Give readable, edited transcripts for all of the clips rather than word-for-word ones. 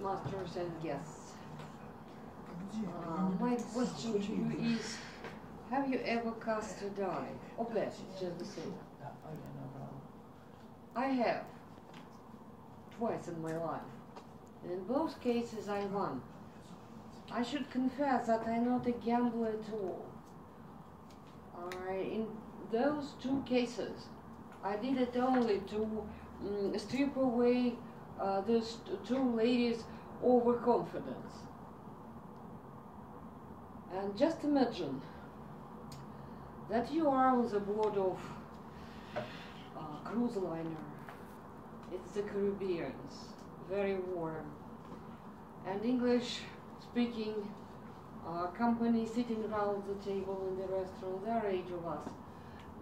masters and guests. My question to you is, have you ever cast a die? Or bet, it's just the same. I have. Twice in my life. And in both cases I won. I should confess that I'm not a gambler at all. In those two cases, I did it only to strip away those two ladies' overconfidence. And just imagine that you are on the board of a cruise liner. It's the Caribbean, very warm, and English-speaking company sitting around the table in the restaurant. There are 8 of us.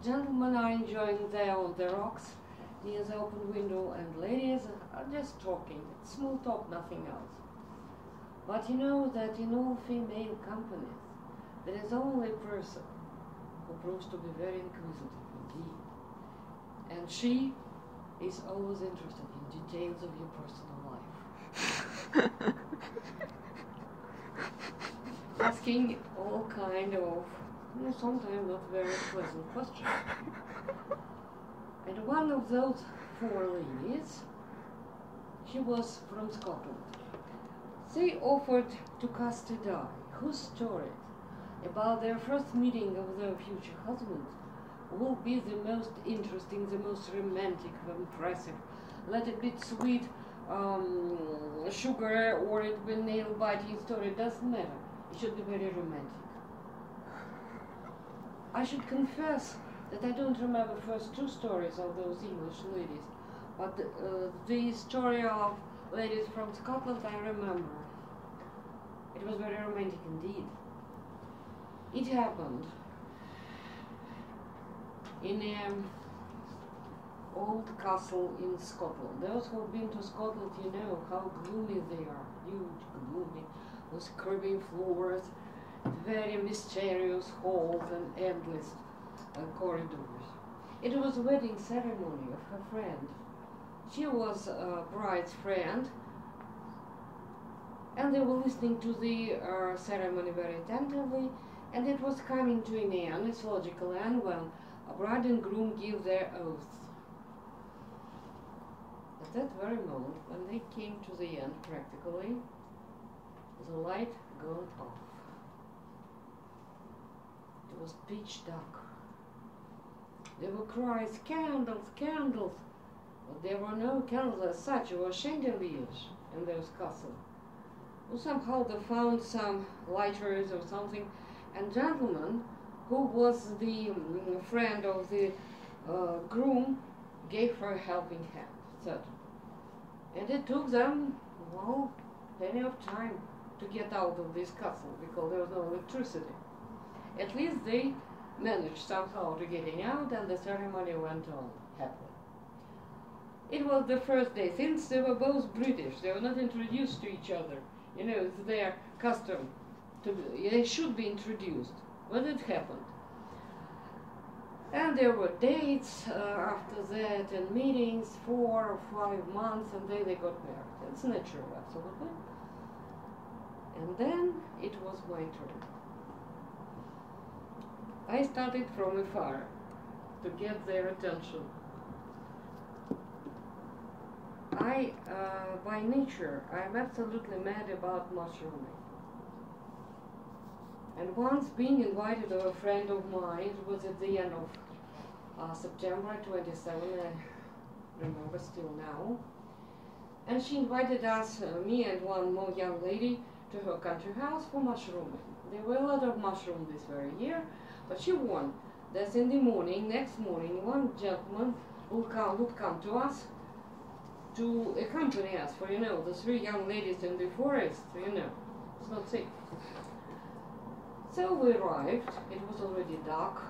Gentlemen are enjoying there on the rocks near the open window, and ladies are just talking. It's small talk, nothing else. But you know that in all female companies, there is only a person who proves to be very inquisitive indeed. And she is always interested in details of your personal life. Asking all kind of, sometimes not very pleasant questions. And one of those 4 ladies, she was from Scotland. They offered to cast a die whose story about their first meeting of their future husband will be the most interesting, the most romantic, impressive. Let it be sweet, sugar, or it be nail-biting story, it doesn't matter. It should be very romantic. I should confess that I don't remember the first 2 stories of those English ladies, but the story of ladies from Scotland I remember. It was very romantic indeed. It happened in an old castle in Scotland. Those who have been to Scotland, you know how gloomy they are. Huge, gloomy, with curving floors, very mysterious halls and endless corridors. It was a wedding ceremony of her friend. She was a bride's friend, and they were listening to the ceremony very attentively, and it was coming to an end, its logical end, when a bride and groom give their oaths. At that very moment, when they came to the end practically, the light got off. It was pitch dark. There were cries, candles, candles, but there were no candles as such. There were chandeliers in those castles. Well, somehow they found some lighters or something, and gentleman, who was the friend of the groom, gave her a helping hand, certainly. And it took them, well, plenty of time to get out of this castle, because there was no electricity. At least they managed somehow to get out, and the ceremony went on happily. It was the first day, since they were both British, they were not introduced to each other. You know, it's their custom to be, they should be introduced. But it happened. And there were dates after that, and meetings, 4 or 5 months, and then they got married. It's natural, absolutely. And then it was my turn. I started from afar to get their attention. By nature, I'm absolutely mad about mushrooming. And once being invited to a friend of mine, it was at the end of September 27, I remember still now. And she invited us, me and one more young lady, to her country house for mushrooming. There were a lot of mushrooms this very year, but she warned that in the morning, next morning, one gentleman would come to us to accompany us, for, you know, the 3 young ladies in the forest, you know, it's not safe. So we arrived, it was already dark,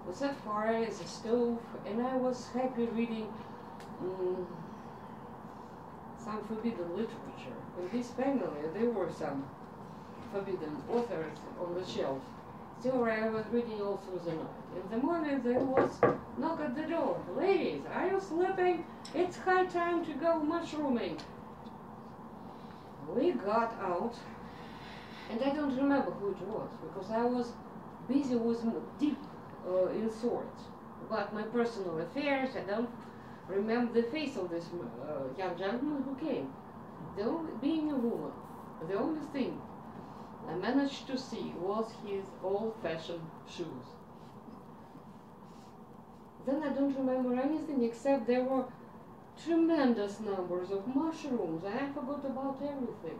we set fire as a stove, and I was happy reading some forbidden literature. In this family there were some forbidden authors on the shelf. So I was reading all through the night. In the morning there was knock at the door. Ladies, are you sleeping? It's high time to go mushrooming. we got out, and I don't remember who it was because I was busy with deep in thoughts about my personal affairs. I don't remember the face of this young gentleman who came. Being a woman, the only thing I managed to see was his old-fashioned shoes. Then I don't remember anything except there were tremendous numbers of mushrooms, and I forgot about everything.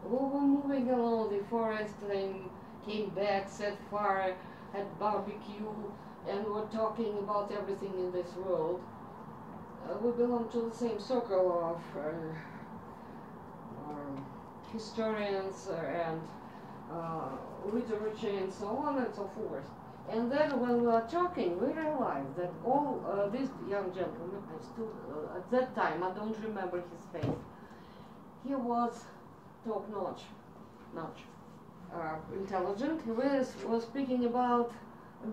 We were moving along the forest and came back, set fire, had barbecue, and were talking about everything in this world. We belong to the same circle of historians and literature and so on and so forth. And then when we were talking, we realized that all this young gentleman, I still, at that time, I don't remember his face, he was top-notch, intelligent. He was speaking about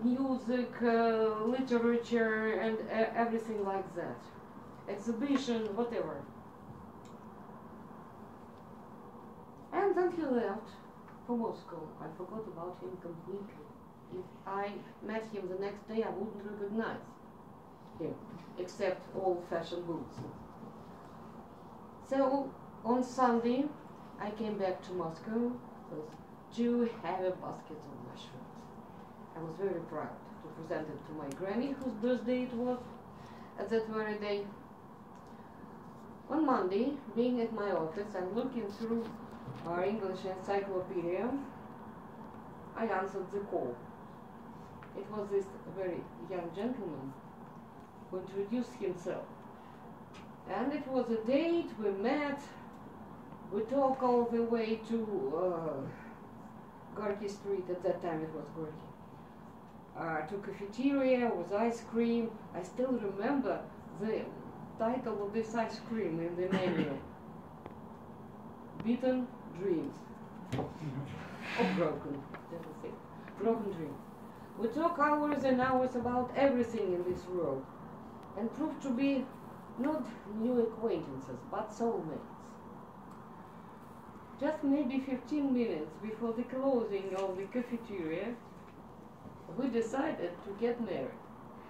music, literature, and everything like that. Exhibition, whatever. And then he left for Moscow. I forgot about him completely. If I met him the next day, I wouldn't recognize him, except old-fashioned boots. So, on Sunday, I came back to Moscow with 2 heavy baskets of mushrooms. I was very proud to present it to my granny, whose birthday it was at that very day. On Monday, being at my office and looking through our English encyclopedia, I answered the call. It was this very young gentleman who introduced himself. And it was a date, we met, we talked all the way to Gorky Street, at that time it was Gorky, to cafeteria with ice cream. I still remember the title of this ice cream in the menu. Beaten Dreams. Or broken, that was it. Broken Dreams. We talk hours and hours about everything in this world and proved to be not new acquaintances, but soulmates. Just maybe 15 minutes before the closing of the cafeteria, we decided to get married.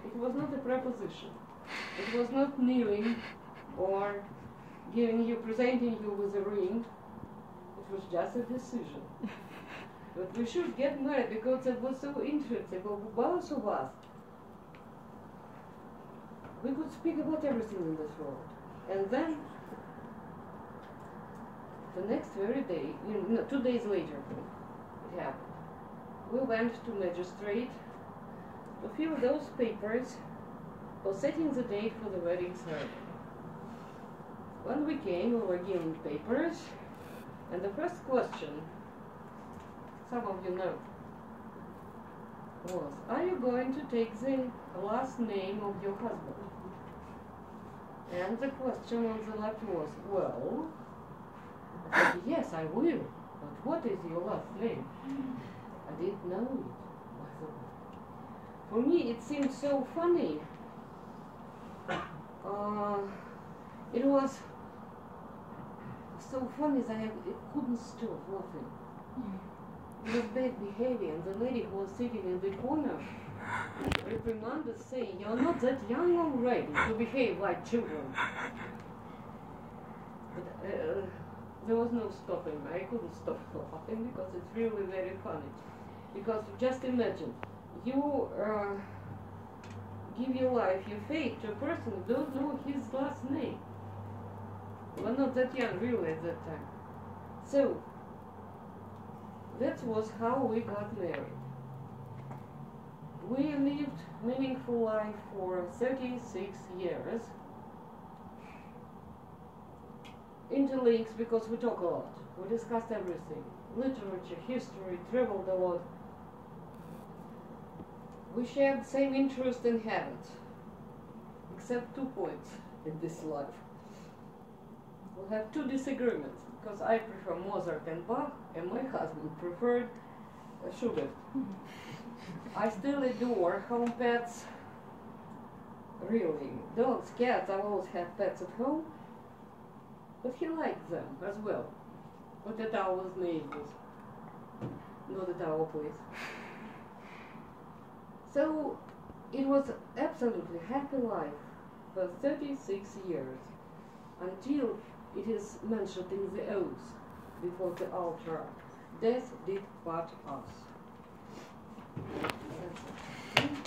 It was not a proposition. It was not kneeling or presenting you with a ring. It was just a decision. But we should get married because it was so interesting for both of us. We could speak about everything in this world. And then, the next very day, 2 days later, it happened. We went to magistrate to fill those papers for setting the date for the wedding ceremony. When we came, we were given papers, and the first question, some of you know, was, are you going to take the last name of your husband? And the question on the left was, well, I said, yes, I will, but what is your last name? I didn't know it, by the way. For me, it seemed so funny. It was so funny that I couldn't stop laughing. It was bad behavior, and the lady who was sitting in the corner reprimanded, saying, you're not that young already to behave like children. But there was no stopping. I couldn't stop laughing because it's really very funny. Because just imagine, you give your life, your faith to a person who don't know his last name. We're not that young really at that time. So, that was how we got married. We lived meaningful life for 36 years. Interlinks because we talk a lot. We discussed everything. Literature, history, traveled a lot. We shared the same interest and habits. Except 2 points in this life. We have 2 disagreements, because I prefer Mozart and Bach, and my husband preferred Schubert. I still adore home pets, really. Dogs, cats, I always had pets at home, but he liked them as well. vou tentar os nervos. Vou tentar opus. So it was absolutely happy life for 36 years until it is mentioned in the oath before the altar. Death did part us. That's it.